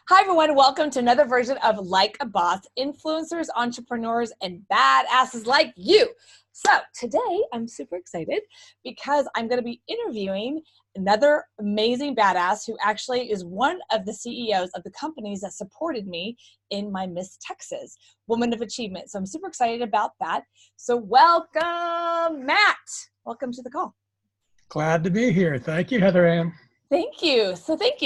Hi, everyone. Welcome to another version of Like a Boss, influencers, entrepreneurs, and badasses like you. So today I'm super excited because I'm going to be interviewing another amazing badass who actually is one of the CEOs of the companies that supported me in my Miss Texas Woman of Achievement. So I'm super excited about that. So welcome, Matt. Welcome to the call. Glad to be here. Thank you, Heather Ann. Thank you.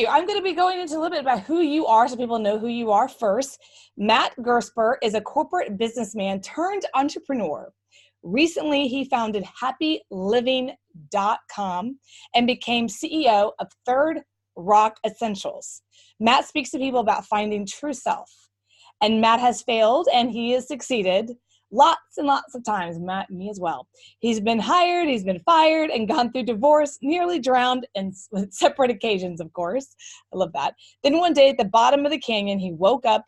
I'm going to be going into a little bit about who you are so people know who you are first. Matt Gersper is a corporate businessman turned entrepreneur. Recently, he founded HappyLiving.com and became CEO of Third Rock Essentials. Matt speaks to people about finding true self. And Matt has failed and he has succeeded lots and lots of times, Matt, me as well. He's been hired, he's been fired, and gone through divorce, nearly drowned, and separate occasions, of course. I love that. Then one day at the bottom of the canyon, he woke up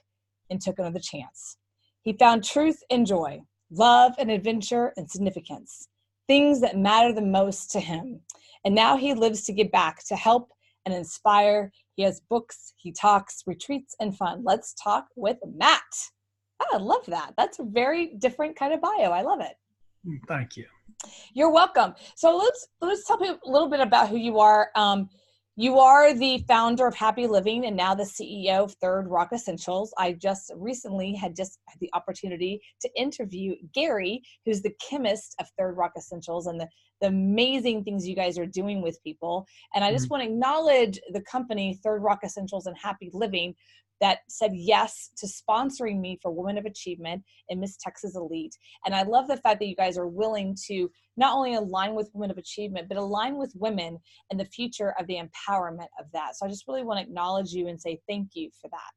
and took another chance. He found truth and joy, love and adventure and significance, things that matter the most to him. And now he lives to give back, to help and inspire. He has books, he talks, retreats, and fun. Let's talk with Matt. Oh, I love that. That's a very different kind of bio. I love it. Thank you. You're welcome. So let's tell people a little bit about who you are. You are the founder of Happy Living and now the CEO of Third Rock Essentials. I just recently had the opportunity to interview Gary, who's the chemist of Third Rock Essentials, and the amazing things you guys are doing with people. And I just want to acknowledge the company, Third Rock Essentials and Happy Living, that said yes to sponsoring me for Women of Achievement and Miss Texas Elite. And I love the fact that you guys are willing to not only align with Women of Achievement, but align with women and the future of the empowerment of that. So I just really want to acknowledge you and say thank you for that.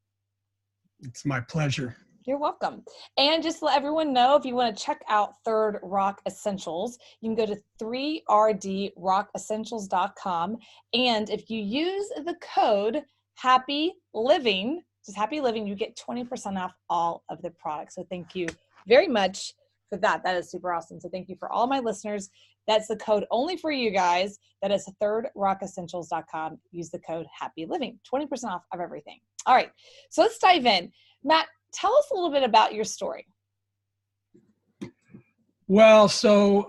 It's my pleasure. You're welcome. And just to let everyone know, if you want to check out Third Rock Essentials, you can go to 3rdrockessentials.com. And if you use the code HappyLiving, just Happy Living, you get 20% off all of the products. So thank you very much for that. That is super awesome. So thank you for all my listeners. That's the code only for you guys. That is thirdrockessentials.com. Use the code Happy Living, 20% off of everything. All right. So let's dive in. Matt, tell us a little bit about your story. Well, so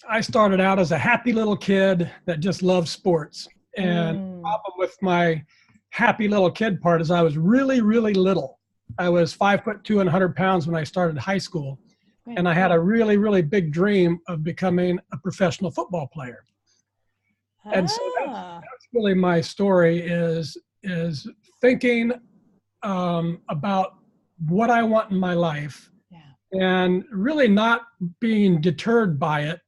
I started out as a happy little kid that just loved sports. And the problem with my happy little kid part is I was really, really little. I was 5'2" and 100 pounds when I started high school. And I had a really, really big dream of becoming a professional football player. And so that's really my story is thinking about what I want in my life and really not being deterred by it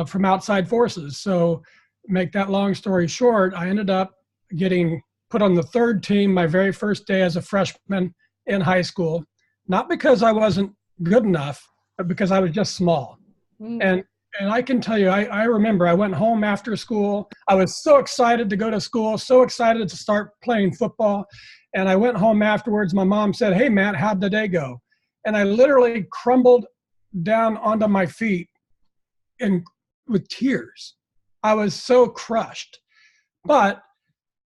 from outside forces. So make that long story short, I ended up getting put on the third team my very first day as a freshman in high school, not because I wasn't good enough, but because I was just small. And I can tell you, I remember I went home after school. I was so excited to go to school, so excited to start playing football. And I went home afterwards. My mom said, "Hey, Matt, how'd the day go?" And I literally crumbled down onto my feet and with tears. I was so crushed. But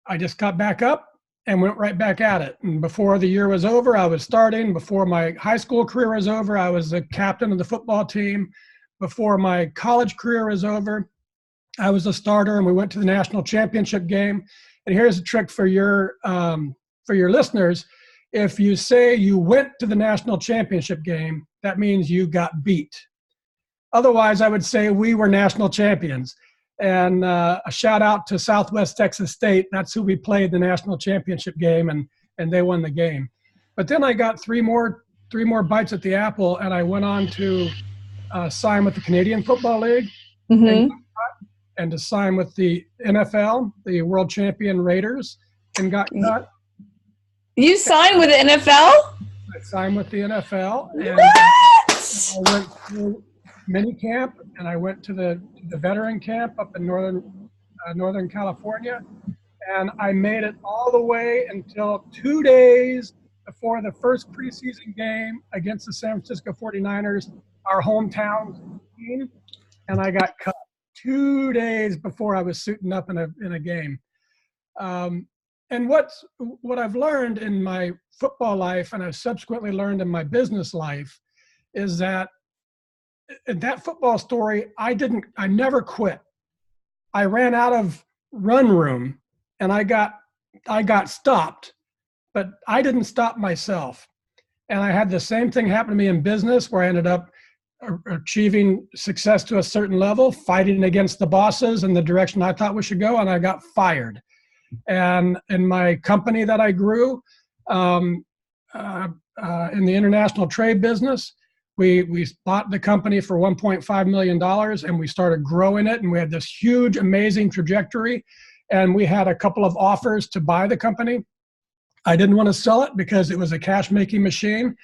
I just got back up and went right back at it. And before the year was over, I was starting. Before my high school career was over, I was the captain of the football team. Before my college career was over, I was a starter, and we went to the national championship game. And here's a trick for your listeners. If you say you went to the national championship game, that means you got beat. Otherwise, I would say we were national champions. And a shout out to Southwest Texas State. That's who we played the national championship game, and they won the game. But then I got three more bites at the apple, and I went on to sign with the Canadian Football League and to sign with the NFL, the world champion Raiders, and got cut. You signed with the NFL? I signed with the NFL. And What? I went through mini camp, and I went to the veteran camp up in Northern California, and I made it all the way until 2 days before the first preseason game against the San Francisco 49ers, our hometown team, and I got cut 2 days before I was suiting up in a game. And what I've learned in my football life, and I've subsequently learned in my business life, is that in that football story, I never quit. I ran out of run room and I got stopped, but I didn't stop myself. And I had the same thing happen to me in business, where I ended up achieving success to a certain level, fighting against the bosses in the direction I thought we should go, and I got fired. And in my company that I grew, in the international trade business, we bought the company for $1.5 million, and we started growing it, and we had this huge, amazing trajectory. And we had a couple of offers to buy the company. I didn't want to sell it because it was a cash-making machine,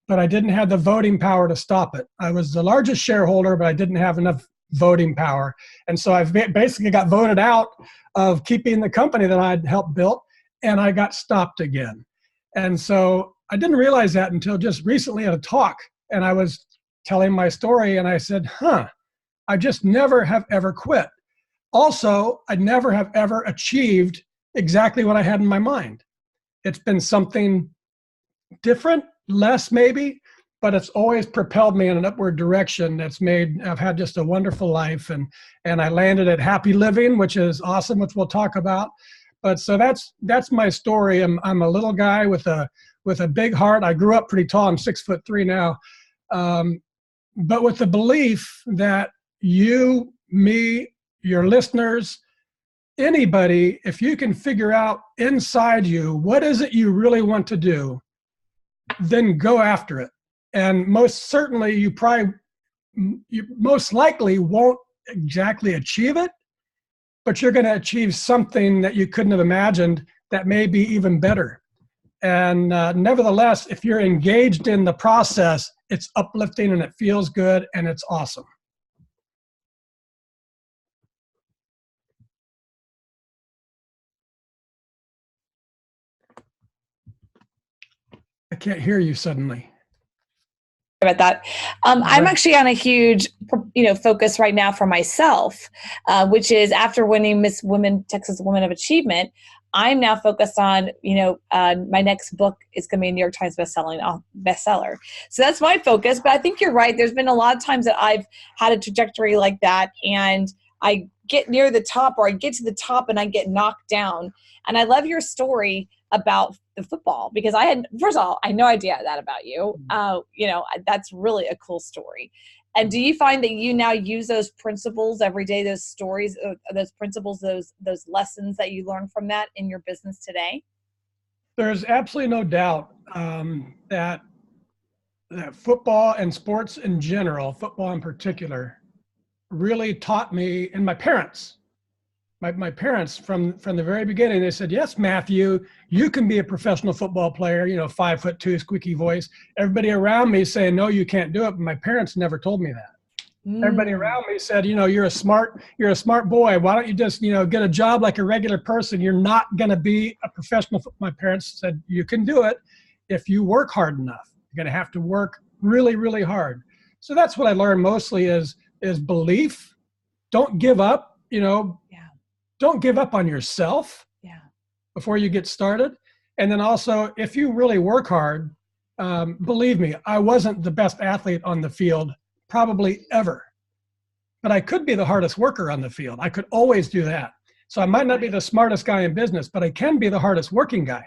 but I didn't have the voting power to stop it. I was the largest shareholder, but I didn't have enough voting power. And so I basically got voted out of keeping the company that I'd helped build, and I got stopped again. And so I didn't realize that until just recently at a talk, and I was telling my story, and I said, I just never have ever quit. Also, I never have ever achieved exactly what I had in my mind. It's been something different, less maybe, but it's always propelled me in an upward direction that's made, I've had just a wonderful life. And I landed at HappyLiving, which is awesome, which we'll talk about. But so that's my story. I'm a little guy with a big heart. I grew up pretty tall. I'm 6'3" now. But with the belief that you, me, your listeners, anybody, if you can figure out inside you, what is it you really want to do, then go after it. And most certainly you most likely won't exactly achieve it, but you're going to achieve something that you couldn't have imagined that may be even better. And nevertheless, if you're engaged in the process, it's uplifting and it feels good and it's awesome. I can't hear you suddenly. About that. I'm actually on a huge, focus right now for myself, which is after winning Miss Women Texas Women of Achievement, I'm now focused on, my next book is going to be a New York Times bestseller. So that's my focus. But I think you're right. There's been a lot of times that I've had a trajectory like that, and I get near the top, or I get to the top and I get knocked down. And I love your story about the football, because first of all, I had no idea that about you. That's really a cool story. And do you find that you now use those principles every day, those stories, those principles, those lessons that you learn from that in your business today? There's absolutely no doubt that football and sports in general, football in particular, really taught me, and my parents, my parents from the very beginning, they said, yes, Matthew, you can be a professional football player, 5'2", squeaky voice. Everybody around me saying, no, you can't do it. But my parents never told me that. Everybody around me said, you're a smart boy. Why don't you just, get a job like a regular person? You're not going to be a professional. My parents said, you can do it if you work hard enough. You're going to have to work really, really hard. So that's what I learned mostly is belief. Don't give up, Don't give up on yourself before you get started. And then also, if you really work hard, believe me, I wasn't the best athlete on the field, probably ever. But I could be the hardest worker on the field. I could always do that. So I might not be the smartest guy in business, but I can be the hardest working guy.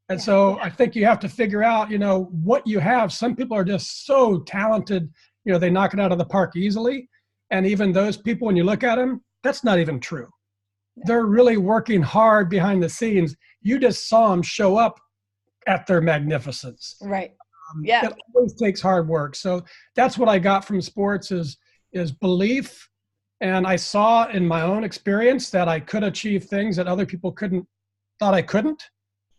And so I think you have to figure out, what you have. Some people are just so talented, they knock it out of the park easily. And even those people, when you look at them, that's not even true. They're really working hard behind the scenes. You just saw them show up at their magnificence. Right. It always takes hard work. So that's what I got from sports is belief. And I saw in my own experience that I could achieve things that other people thought I couldn't.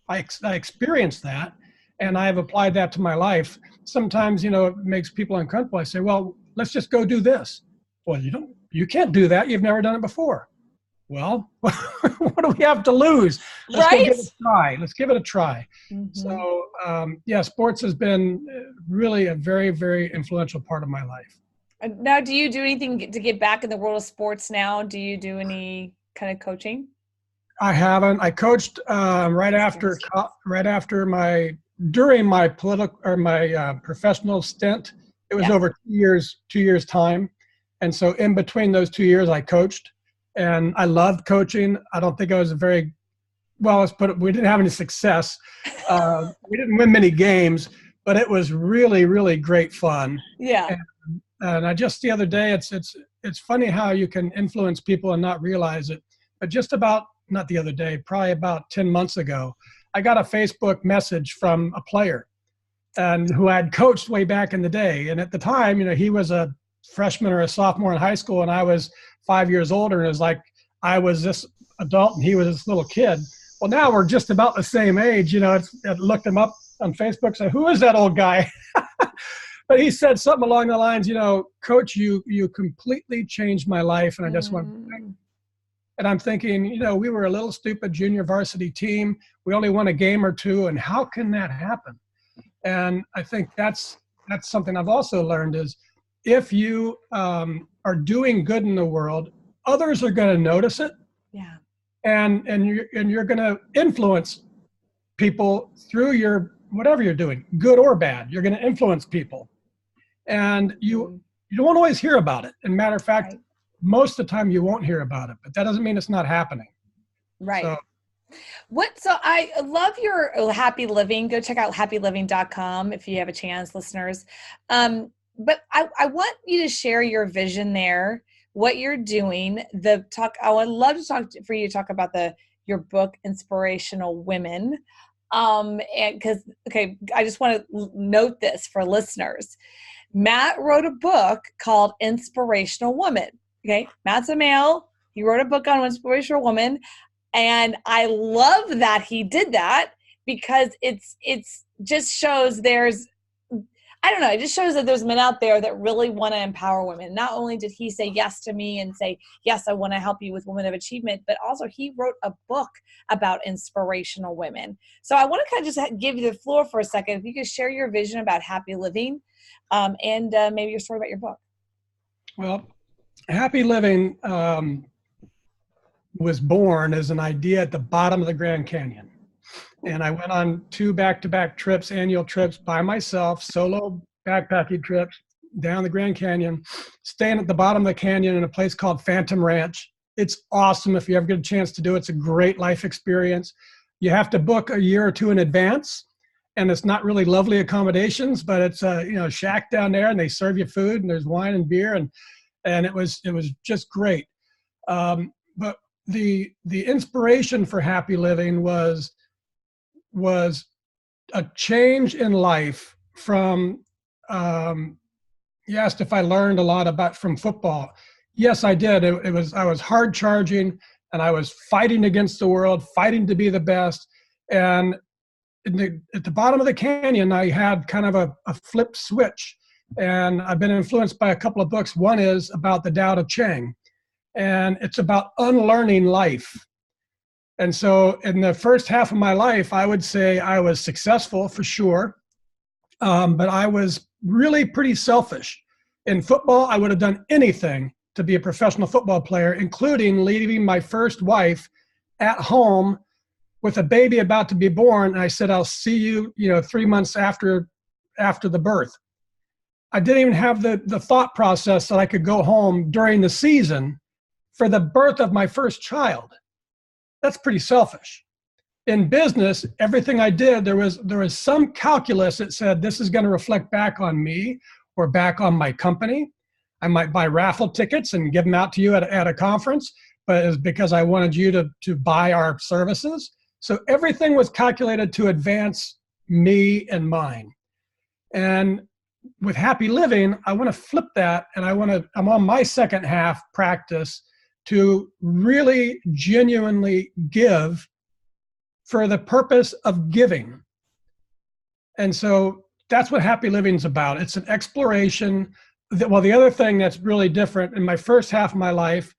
I experienced that, and I have applied that to my life. Sometimes, it makes people uncomfortable. I say, well, let's just go do this. Well, you can't do that. You've never done it before. Well, what do we have to lose? Let's go give it a try. Let's give it a try. Mm-hmm. So, sports has been really a very, very influential part of my life. Now, do you do anything to get back in the world of sports now? Do you do any kind of coaching? I haven't. I coached during my political or my professional stint. It was over 2 years time. And so in between those 2 years, I coached, and I loved coaching. I don't think I was we didn't have any success. We didn't win many games, but it was really, really great fun. Yeah. And I just the other day, it's funny how you can influence people and not realize it. But not the other day, probably about 10 months ago, I got a Facebook message from a player and who I had coached way back in the day. And at the time, he was a freshman or a sophomore in high school, and I was 5 years older. And it was like I was this adult and he was this little kid. Well, now we're just about the same age. I looked him up on Facebook, said, "Who is that old guy?" But he said something along the lines, "Coach, you completely changed my life." And I just went, and I'm thinking, we were a little stupid junior varsity team. We only won a game or two. And how can that happen? And I think that's something I've also learned is if you are doing good in the world, others are going to notice it. Yeah. And you're going to influence people through your whatever you're doing, good or bad. You're going to influence people. And you don't always hear about it. And matter of fact, most of the time you won't hear about it, but that doesn't mean it's not happening. Right. So I love your Happy Living. Go check out happyliving.com if you have a chance, listeners. But I want you to share your vision there, what you're doing. I would love to for you to talk about your book, Inspirational Women. And I just want to note this for listeners. Matt wrote a book called Inspirational Woman. Okay. Matt's a male. He wrote a book on Inspirational Woman. And I love that he did that because it's just shows it just shows that there's men out there that really want to empower women. Not only did he say yes to me and say, yes, I want to help you with Women of Achievement, but also he wrote a book about inspirational women. So I want to kind of just give you the floor for a second. If you could share your vision about Happy Living and maybe your story about your book. Well, Happy Living was born as an idea at the bottom of the Grand Canyon. And I went on 2 back-to-back trips, annual trips by myself, solo backpacking trips down the Grand Canyon, staying at the bottom of the canyon in a place called Phantom Ranch. It's awesome if you ever get a chance to do it. It's a great life experience. You have to book a year or two in advance, and it's not really lovely accommodations, but it's a shack down there, and they serve you food, and there's wine and beer, and it was just great. But the inspiration for Happy Living was a change in life from, you asked if I learned a lot from football. Yes, I did. I was hard charging and I was fighting against the world, fighting to be the best. And at the bottom of the canyon, I had kind of a flip switch, and I've been influenced by a couple of books. One is about the Tao Te Ching, and it's about unlearning life. And so in the first half of my life, I would say I was successful for sure, but I was really pretty selfish. In football, I would have done anything to be a professional football player, including leaving my first wife at home with a baby about to be born. And I said, I'll see you, 3 months after the birth. I didn't even have the thought process that I could go home during the season for the birth of my first child. That's pretty selfish. In business, everything I did, there was some calculus that said this is going to reflect back on me or back on my company. I might buy raffle tickets and give them out to you at a conference, but it's because I wanted you to buy our services. So everything was calculated to advance me and mine. And with Happy Living, I want to flip that, and I'm on my second half practice to really genuinely give for the purpose of giving. And so that's what Happy Living is about. It's an exploration. The other thing that's really different, in my first half of my life,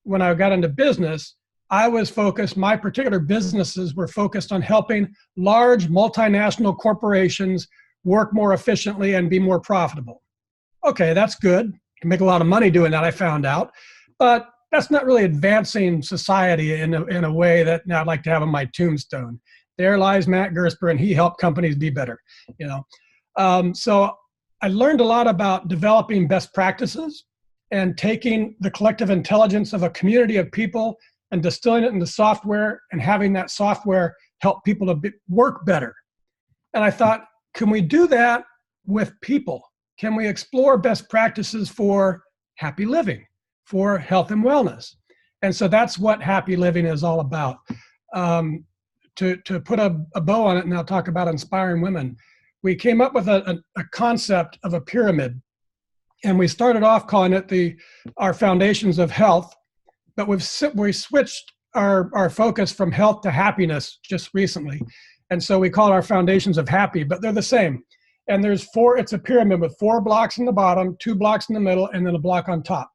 when I got into business, my particular businesses were focused on helping large multinational corporations work more efficiently and be more profitable. Okay, that's good. You can make a lot of money doing that, I found out. But that's not really advancing society in a way that now I'd like to have on my tombstone. There lies Matt Gersper, and he helped companies be better. You know, so I learned a lot about developing best practices and taking the collective intelligence of a community of people and distilling it into software and having that software help people to work better. And I thought, can we do that with people? Can we explore best practices for happy living, for health and wellness? And so that's what Happy Living is all about. To put a bow on it, and I'll talk about inspiring women, we came up with a concept of a pyramid. And we started off calling it our foundations of health, but we switched our focus from health to happiness just recently. And so we call it our foundations of happy, but they're the same. And it's a pyramid with 4 blocks in the bottom, 2 blocks in the middle, and then a block on top.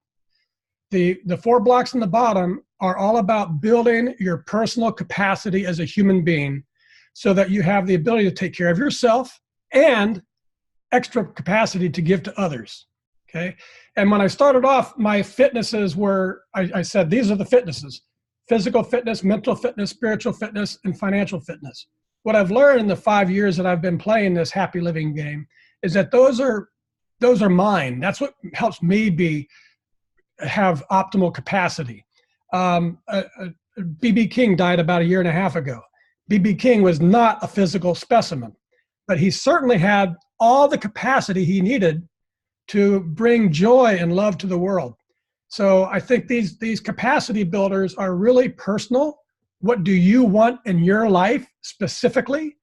The 4 blocks in the bottom are all about building your personal capacity as a human being so that you have the ability to take care of yourself and extra capacity to give to others. Okay. And when I started off, my fitnesses were, I said, these are the fitnesses: physical fitness, mental fitness, spiritual fitness, and financial fitness. What I've learned in the 5 years that I've been playing this happy living game is that those are mine. That's what helps me have optimal capacity. B.B. King died about 1.5 years ago. B.B. King was not a physical specimen, but he certainly had all the capacity he needed to bring joy and love to the world. So I think these capacity builders are really personal. What do you want in your life specifically?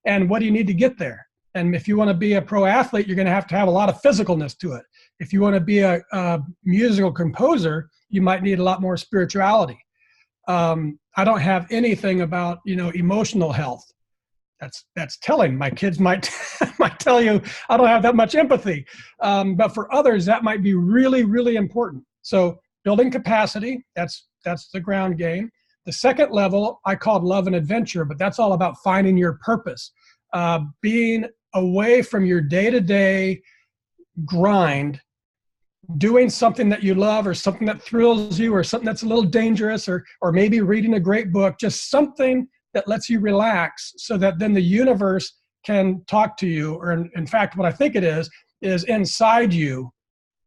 And what do you need to get there? And if you want to be a pro athlete, you're going to have a lot of physicalness to it. If you want to be a musical composer, you might need a lot more spirituality. I don't have anything about, emotional health. That's telling. My kids might tell you I don't have that much empathy. But for others, that might be really, really important. So building capacity, that's the ground game. The second level I called love and adventure, but that's all about finding your purpose, being away from your day-to-day grind, doing something that you love or something that thrills you or something that's a little dangerous or maybe reading a great book, just something that lets you relax so that then the universe can talk to you. Or in fact, what I think it is inside you,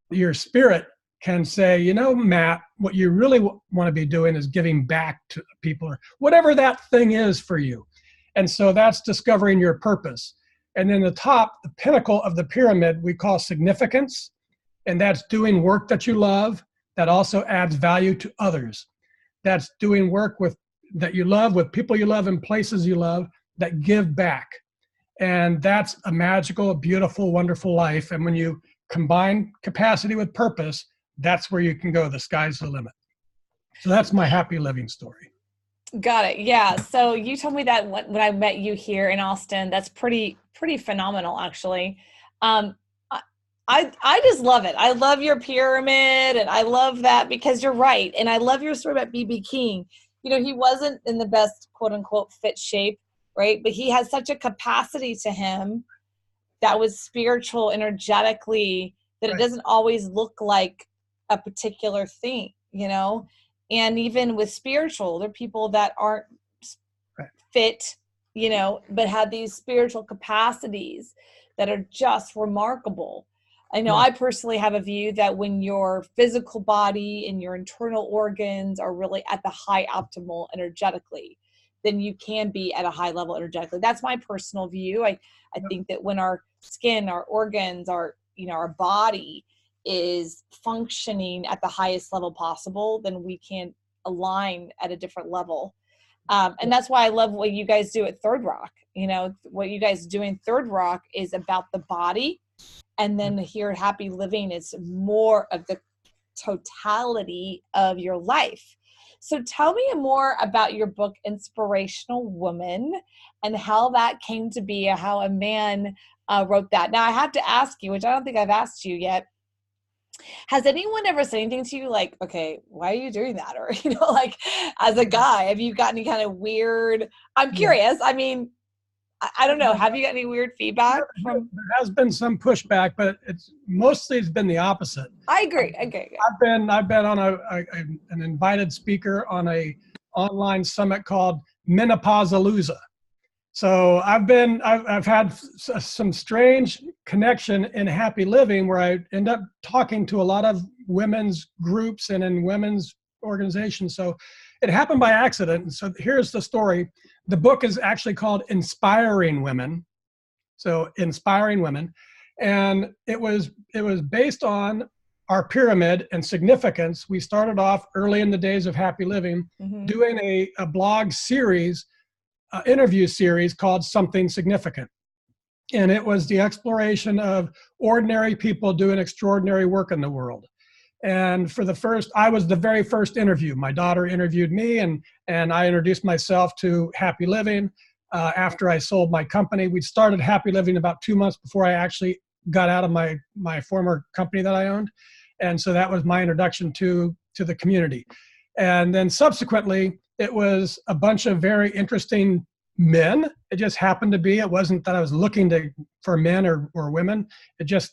your spirit can say, Matt, what you really want to be doing is giving back to people or whatever that thing is for you. And so that's discovering your purpose. And then the top, the pinnacle of the pyramid, we call significance. And that's doing work that you love that also adds value to others. That's doing work that you love with people you love and places you love that give back. And that's a magical, beautiful, wonderful life. And when you combine capacity with purpose, that's where you can go. The sky's the limit. So that's my happy living story. Got it. Yeah. So you told me that when I met you here in Austin. That's pretty phenomenal, actually. I just love it. I love your pyramid, and I love that because you're right. And I love your story about B.B. King. He wasn't in the best quote unquote fit shape, right? But he had such a capacity to him that was spiritual, energetically, that It doesn't always look like a particular thing, And even with spiritual, there are people that aren't fit, but have these spiritual capacities that are just remarkable. I know I personally have a view that when your physical body and your internal organs are really at the high optimal energetically, then you can be at a high level energetically. That's my personal view. I think that when our skin, our organs, our body is functioning at the highest level possible, then we can align at a different level. And that's why I love what you guys do at Third Rock. What you guys do in Third Rock is about the body. And then here at Happy Living, it's more of the totality of your life. So tell me more about your book, Inspirational Woman, and how that came to be, how a man wrote that. Now, I have to ask you, which I don't think I've asked you yet, has anyone ever said anything to you like, okay, why are you doing that? Or, as a guy, have you got any kind of weird, I'm curious. I mean, I don't know. Have you got any weird feedback from? There has been some pushback, but it's been the opposite. I agree. Okay. I've been on an invited speaker on a online summit called Menopausapalooza. So I've had some strange connection in Happy Living where I end up talking to a lot of women's groups and in women's organizations. So it happened by accident. And so here's the story. The book is actually called Inspiring Women. So Inspiring Women. And it was based on our pyramid and significance. We started off early in the days of Happy Living doing a blog series, interview series called Something Significant. And it was the exploration of ordinary people doing extraordinary work in the world. And I was the very first interview. My daughter interviewed me, and I introduced myself to Happy Living after I sold my company. We started Happy Living about 2 months before I actually got out of my former company that I owned. And so that was my introduction to the community. And then subsequently, it was a bunch of very interesting men. It just happened to be. It wasn't that I was looking for men or women.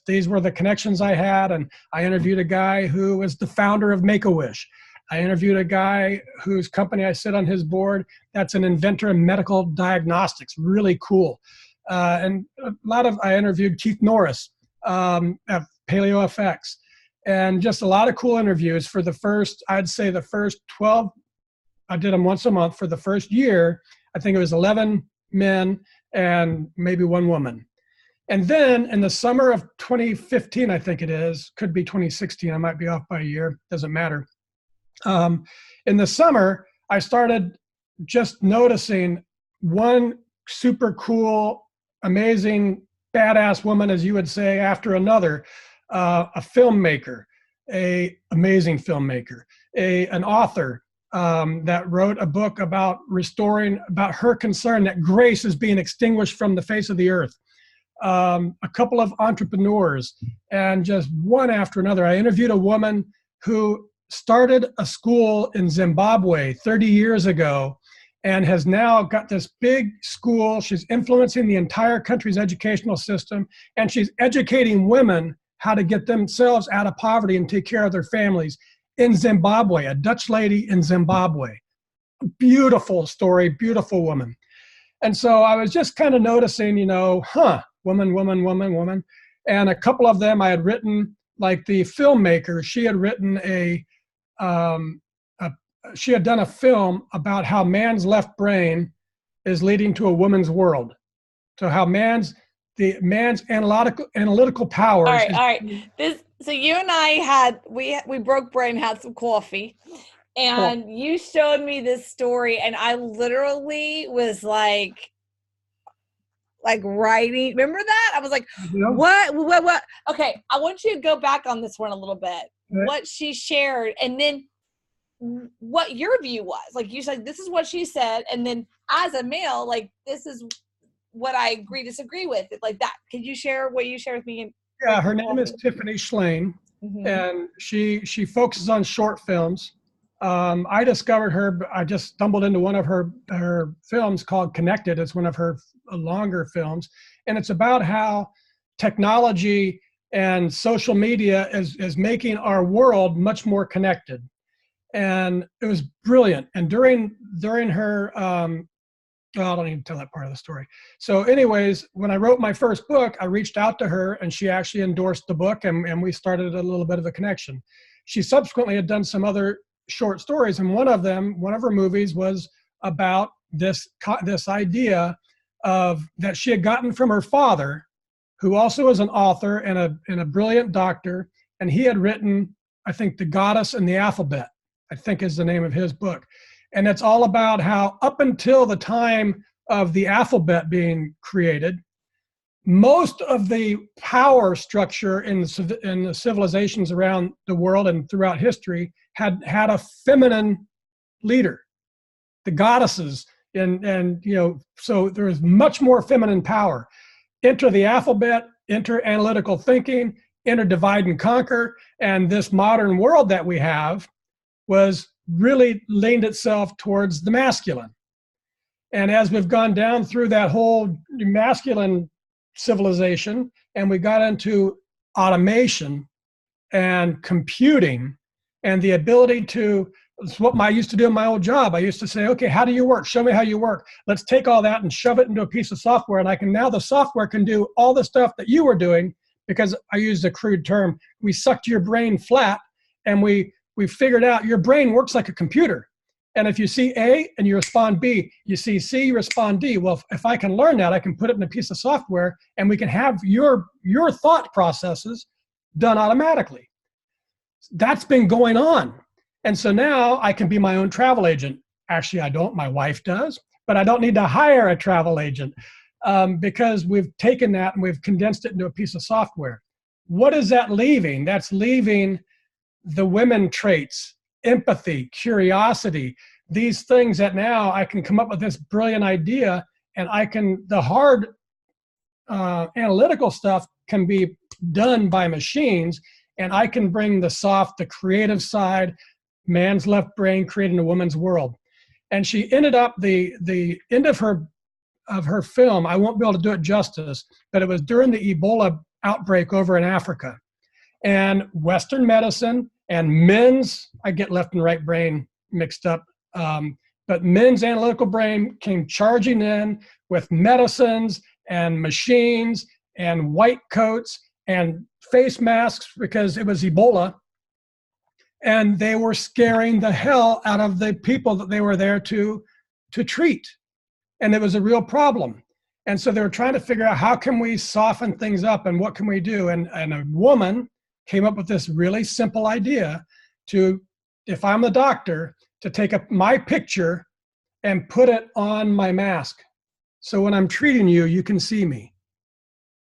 These were the connections I had. And I interviewed a guy who was the founder of Make-A-Wish. I interviewed a guy whose company I sit on his board. That's an inventor in medical diagnostics. Really cool. And I interviewed Keith Norris at PaleoFX. And just a lot of cool interviews for I'd say the first 12, I did them once a month for the first year. I think it was 11 men and maybe 1 woman. And then in the summer of 2015, I think it is, could be 2016, I might be off by a year, doesn't matter. In the summer, I started just noticing one super cool, amazing, badass woman, as you would say, after another. A filmmaker, an amazing filmmaker, an author that wrote a book about her concern that grace is being extinguished from the face of the earth. A couple of entrepreneurs, and just one after another. I interviewed a woman who started a school in Zimbabwe 30 years ago and has now got this big school. She's influencing the entire country's educational system, and she's educating women how to get themselves out of poverty and take care of their families in Zimbabwe, a Dutch lady in Zimbabwe. Beautiful story, beautiful woman. And so I was just kind of noticing, woman. And a couple of them I had written, like the filmmaker, she had written she had done a film about how man's left brain is leading to a woman's world. So how man's analytical powers. All right. So you and I we broke bread and had some coffee, and cool. You showed me this story, and I literally was like writing. Remember that? I was like, yeah. What? Okay, I want you to go back on this one a little bit. Right. What she shared, and then what your view was. Like you said, this is what she said, and then as a male, like this is what I disagree with, like that. Could you share what you shared with me? Yeah, her name is Tiffany Schlane, and she focuses on short films. I discovered her. I just stumbled into one of her films called Connected. It's one of her longer films, and it's about how technology and social media is making our world much more connected. And it was brilliant. And during her well, I don't even tell that part of the story. So anyways, when I wrote my first book, I reached out to her, and she actually endorsed the book, and we started a little bit of a connection. She subsequently had done some other short stories, and one of her movies was about this idea that she had gotten from her father, who also is an author and a brilliant doctor, and he had written, I think, The Goddess and the Alphabet, I think is the name of his book. And it's all about how up until the time of the alphabet being created, most of the power structure in the civilizations around the world and throughout history had a feminine leader, the goddesses, and so there is much more feminine power. Enter the alphabet, enter analytical thinking, enter divide and conquer, and this modern world that we have was really leaned itself towards the masculine. And as we've gone down through that whole masculine civilization, and we got into automation and computing and the ability to, it's what I used to do in my old job. I used to say, okay, how do you work? Show me how you work. Let's take all that and shove it into a piece of software. And now the software can do all the stuff that you were doing, because I used a crude term. We sucked your brain flat, and we figured out your brain works like a computer. And if you see A and you respond B, you see C, you respond D. Well, if I can learn that, I can put it in a piece of software, and we can have your thought processes done automatically. That's been going on. And so now I can be my own travel agent. Actually, I don't. My wife does. But I don't need to hire a travel agent because we've taken that and we've condensed it into a piece of software. What is that leaving? That's leaving the women traits, empathy, curiosity, these things that now I can come up with this brilliant idea, and the hard analytical stuff can be done by machines, and I can bring the soft, the creative side, man's left brain creating a woman's world. And she ended up, the end of her film, I won't be able to do it justice, but it was during the Ebola outbreak over in Africa. And Western medicine and I get left and right brain mixed up, but men's analytical brain came charging in with medicines and machines and white coats and face masks because it was Ebola. And they were scaring the hell out of the people that they were there to treat. And it was a real problem. And so they were trying to figure out, how can we soften things up and what can we do? And a woman came up with this really simple idea to, if I'm the doctor, to take my picture and put it on my mask. So when I'm treating you, you can see me.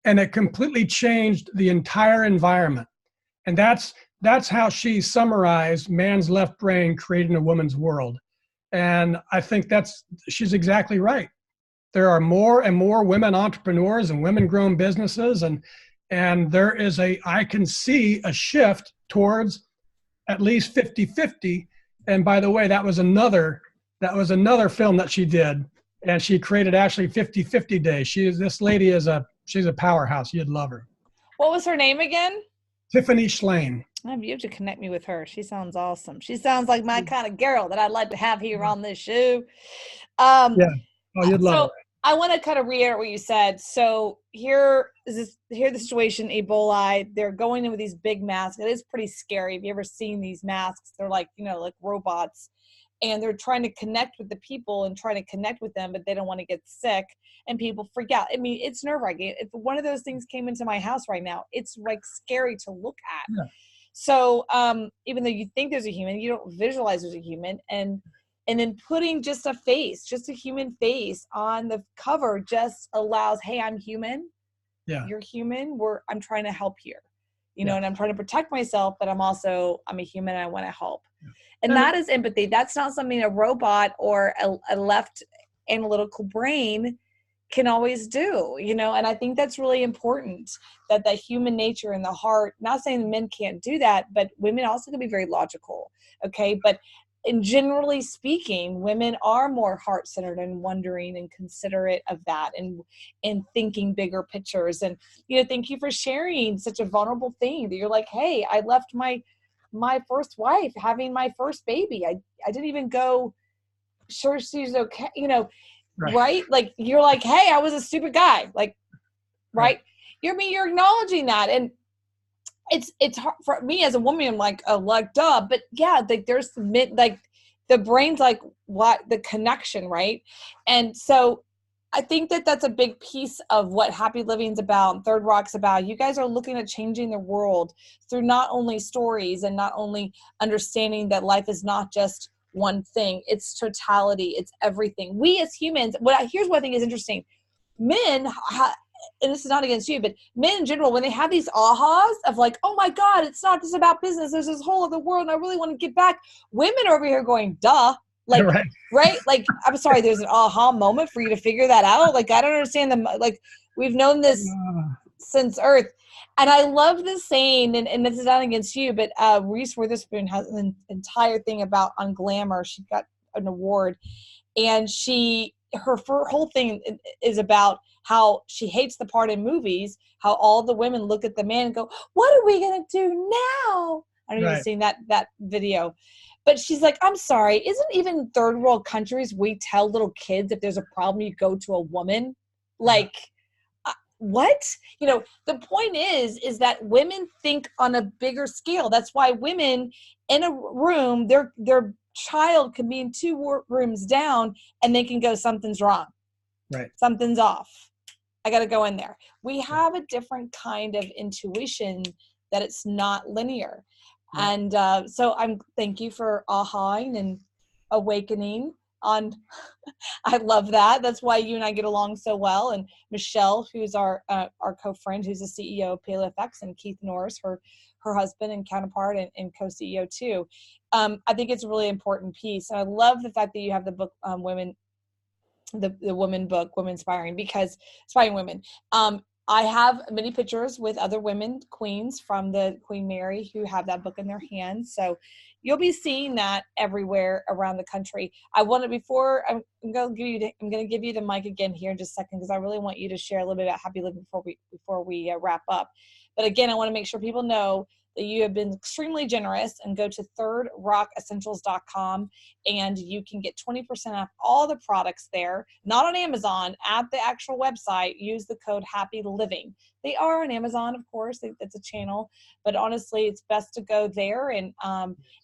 And it completely changed the entire environment. And that's how she summarized man's left brain creating a woman's world. And I think she's exactly right. There are more and more women entrepreneurs and women-grown businesses, and there is I can see a shift towards at least 50-50. And by the way, that was another film that she did, and she created actually 50-50 Day. This lady she's a powerhouse. You'd love her. What was her name again? Tiffany Schlane. You have to connect me with her. She sounds awesome. She sounds like my kind of girl that I'd like to have here on this show. Yeah. Oh, you'd love her. I want to kind of reiterate what you said. So here the situation, Ebola, they're going in with these big masks. It is pretty scary. Have you ever seen these masks? They're like, like robots, and they're trying to connect with the people and trying to connect with them, but they don't want to get sick, and people freak out. I mean, it's nerve-wracking. If one of those things came into my house right now, it's like scary to look at. Yeah. So even though you think there's a human, you don't visualize there's a human. And then putting just a human face on the cover just allows, hey, I'm human. Yeah. You're human. I'm trying to help here, and I'm trying to protect myself, but I'm a human and I want to help. Yeah. And that is empathy. That's not something a robot or a left analytical brain can always do, and I think that's really important, that the human nature and the heart, not saying men can't do that, but women also can be very logical. Okay. But generally speaking, women are more heart-centered and wondering and considerate of that and thinking bigger pictures. And, thank you for sharing such a vulnerable thing that you're like, hey, I left my first wife having my first baby. I didn't even go sure she's okay, right? Like, you're like, hey, I was a stupid guy. Like, right? You're acknowledging that. And it's hard for me as a woman. I'm like, oh, like, duh. But yeah, like there's the brain's like, what the connection, right? And so I think that's a big piece of what Happy Living is about and Third Rock's about. You guys are looking at changing the world through not only stories and not only understanding that life is not just one thing. It's totality. It's everything. We as humans, here's what I think is interesting. Men, and this is not against you, but men in general, when they have these ahas of like, oh my God, it's not just about business. There's this whole other world and I really want to get back. Women are over here going, duh. Like, right? Like, I'm sorry, there's an aha moment for you to figure that out. Like, I don't understand them. Like, we've known this since Earth. And I love this saying, and this is not against you, but Reese Witherspoon has an entire thing on Glamour. She got an award, and her whole thing is about how she hates the part in movies, how all the women look at the man and go, what are we going to do now? I don't know if you've seen that video. But she's like, I'm sorry, isn't even third world countries, we tell little kids if there's a problem, you go to a woman? Like, what? You know, the point is that women think on a bigger scale. That's why women in a room, their child can be in 2 rooms down and they can go, something's wrong. Right. Something's off. I got to go in there. We have a different kind of intuition that it's not linear. Right. And so thank you for ahaing and awakening on. I love that. That's why you and I get along so well. And Michelle, who's our co-friend, who's the CEO of PaleoFX, and Keith Norris, her husband and counterpart and co-CEO too. I think it's a really important piece. And I love the fact that you have the book, the women book, Women Inspiring, because Inspiring Women. I have many pictures with other women queens from the Queen Mary who have that book in their hands. So you'll be seeing that everywhere around the country. I'm going to give you the mic again here in just a second, because I really want you to share a little bit about Happy Living before we wrap up. But again, I want to make sure people know that you have been extremely generous, and go to thirdrockessentials.com and you can get 20% off all the products there, not on Amazon, at the actual website. Use the code HappyLiving. They are on Amazon, of course, that's a channel, but honestly, it's best to go there. And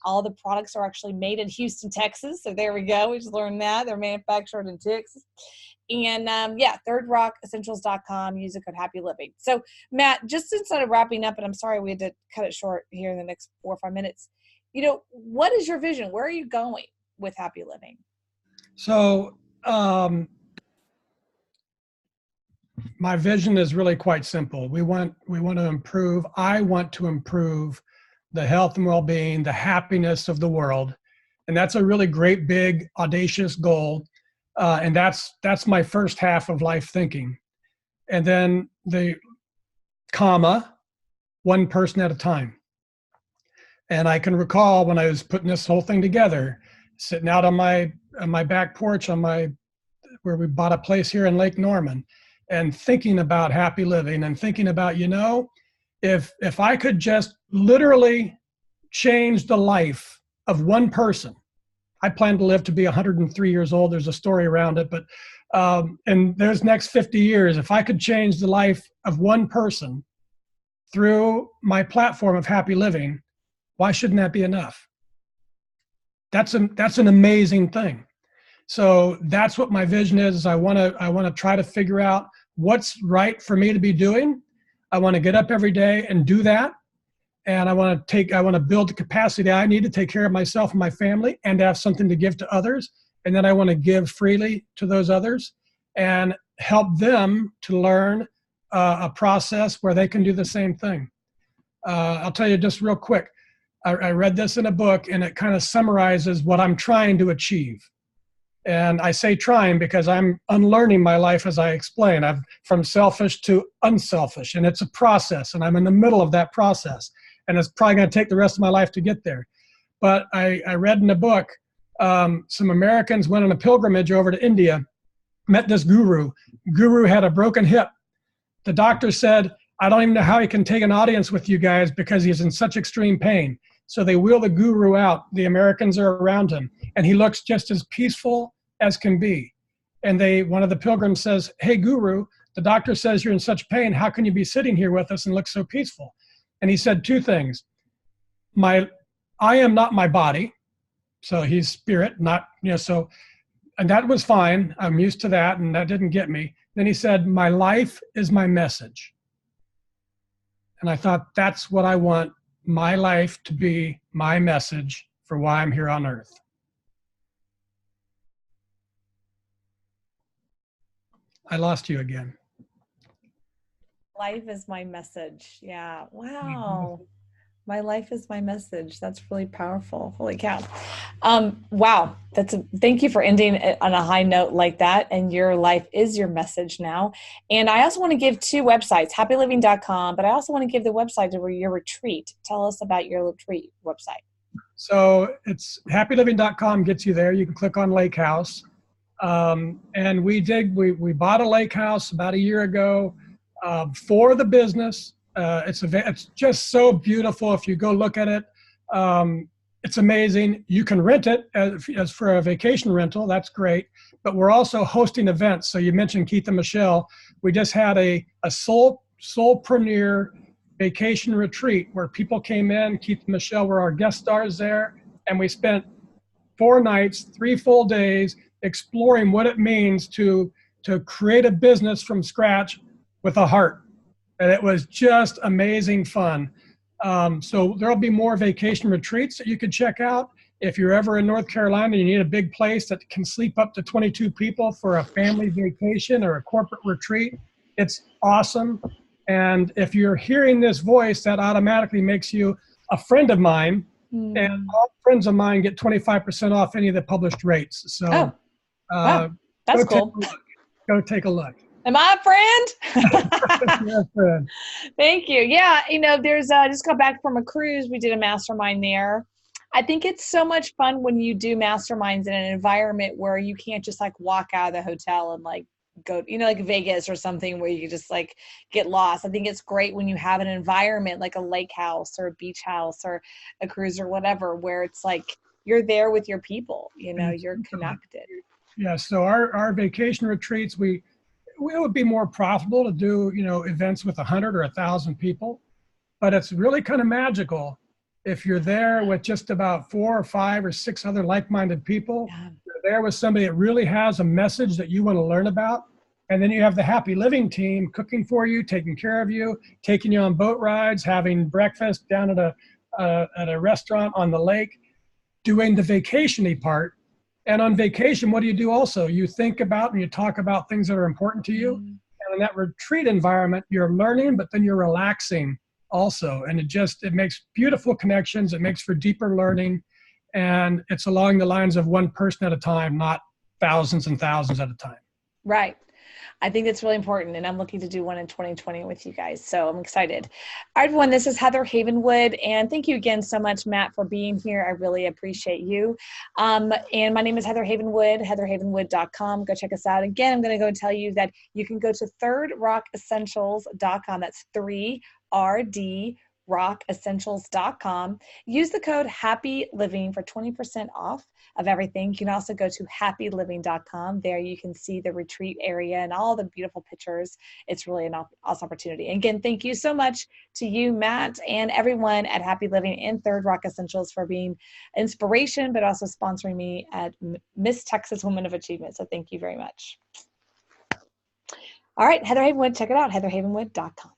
all the products are actually made in Houston, Texas. So there we go. We just learned that they're manufactured in Texas. And thirdrockessentials.com, use the code HappyLiving. So Matt, just instead of wrapping up, and I'm sorry we had to cut it short here in the next 4 or 5 minutes, you know, what is your vision? Where are you going with Happy Living? So my vision is really quite simple. I want to improve the health and well-being, the happiness of the world. And that's a really great, big, audacious goal. And that's my first half of life thinking. And then the comma, one person at a time. And I can recall when I was putting this whole thing together, sitting out on my back porch where we bought a place here in Lake Norman, and thinking about Happy Living, and thinking about, you know, if I could just literally change the life of one person. I plan to live to be 103 years old. There's a story around it, but in those next 50 years, if I could change the life of one person through my platform of Happy Living, why shouldn't that be enough? That's an amazing thing. So that's what my vision is. I want to try to figure out what's right for me to be doing. I want to get up every day and do that. And I want to build the capacity I need to take care of myself and my family, and to have something to give to others. And then I want to give freely to those others and help them to learn a process where they can do the same thing. I'll tell you just real quick. I read this in a book, and it kind of summarizes what I'm trying to achieve. And I say trying because I'm unlearning my life as I explain. I'm from selfish to unselfish, and it's a process, and I'm in the middle of that process. And it's probably going to take the rest of my life to get there. But I read in a book, some Americans went on a pilgrimage over to India, met this guru. Guru had a broken hip. The doctor said, I don't even know how he can take an audience with you guys because he's in such extreme pain. So they wheel the guru out. The Americans are around him, and he looks just as peaceful as can be. And one of the pilgrims says, hey, guru, the doctor says you're in such pain. How can you be sitting here with us and look so peaceful? And he said 2 things. I am not my body. So he's spirit, not, so, and that was fine. I'm used to that, and that didn't get me. Then he said, my life is my message. And I thought, that's what I want my life to be, my message for why I'm here on earth. I lost you again. Life is my message. Yeah. Wow. Mm-hmm. My life is my message. That's really powerful. Holy cow. Wow. Thank you for ending on a high note like that. And your life is your message now. And I also want to give 2 websites, happyliving.com, but I also want to give the website to your retreat. Tell us about your retreat website. So it's happyliving.com gets you there. You can click on Lake House. And we bought a lake house about a year ago for the business. It's just so beautiful. If you go look at it, it's amazing. You can rent it as for a vacation rental. That's great. But we're also hosting events. So you mentioned Keith and Michelle. We just had a soulpreneur vacation retreat where people came in. Keith and Michelle were our guest stars there. And we spent 4 nights, 3 full days exploring what it means to create a business from scratch with a heart. And it was just amazing fun. So there'll be more vacation retreats that you can check out. If you're ever in North Carolina and you need a big place that can sleep up to 22 people for a family vacation or a corporate retreat, it's awesome. And if you're hearing this voice, that automatically makes you a friend of mine. And all friends of mine get 25% off any of the published rates. So wow, that's cool. Go take a look. Am I a friend? You're a friend. Thank you. Yeah, there's just got back from a cruise. We did a mastermind there. I think it's so much fun when you do masterminds in an environment where you can't just like walk out of the hotel and like go, like Vegas or something where you just like get lost. I think it's great when you have an environment like a lake house or a beach house or a cruise or whatever, where it's like you're there with your people, you're connected. Yeah. So our vacation retreats, it would be more profitable to do, events with 100 or 1,000 people, but it's really kind of magical if you're there with just about 4 or 5 or 6 other like-minded people. Yeah. You're there with somebody that really has a message that you want to learn about. And then you have the Happy Living team cooking for you, taking care of you, taking you on boat rides, having breakfast down at a restaurant on the lake, doing the vacation-y part. And on vacation, what do you do also? You think about and you talk about things that are important to you. And in that retreat environment, you're learning, but then you're relaxing also. And it makes beautiful connections. It makes for deeper learning. And it's along the lines of one person at a time, not thousands and thousands at a time. Right. I think that's really important, and I'm looking to do one in 2020 with you guys, so I'm excited. All right, everyone, this is Heather Havenwood, and thank you again so much, Matt, for being here. I really appreciate you. And my name is Heather Havenwood, heatherhavenwood.com. Go check us out. Again, I'm going to go tell you that you can go to thirdrockessentials.com. That's 3RD. rockessentials.com. Use the code HappyLiving for 20% off of everything. You can also go to happyliving.com. There you can see the retreat area and all the beautiful pictures. It's really an awesome opportunity. And again, thank you so much to you, Matt, and everyone at Happy Living and Third Rock Essentials for being inspiration, but also sponsoring me at Miss Texas Woman of Achievement. So thank you very much. All right, Heather Havenwood, check it out, heatherhavenwood.com.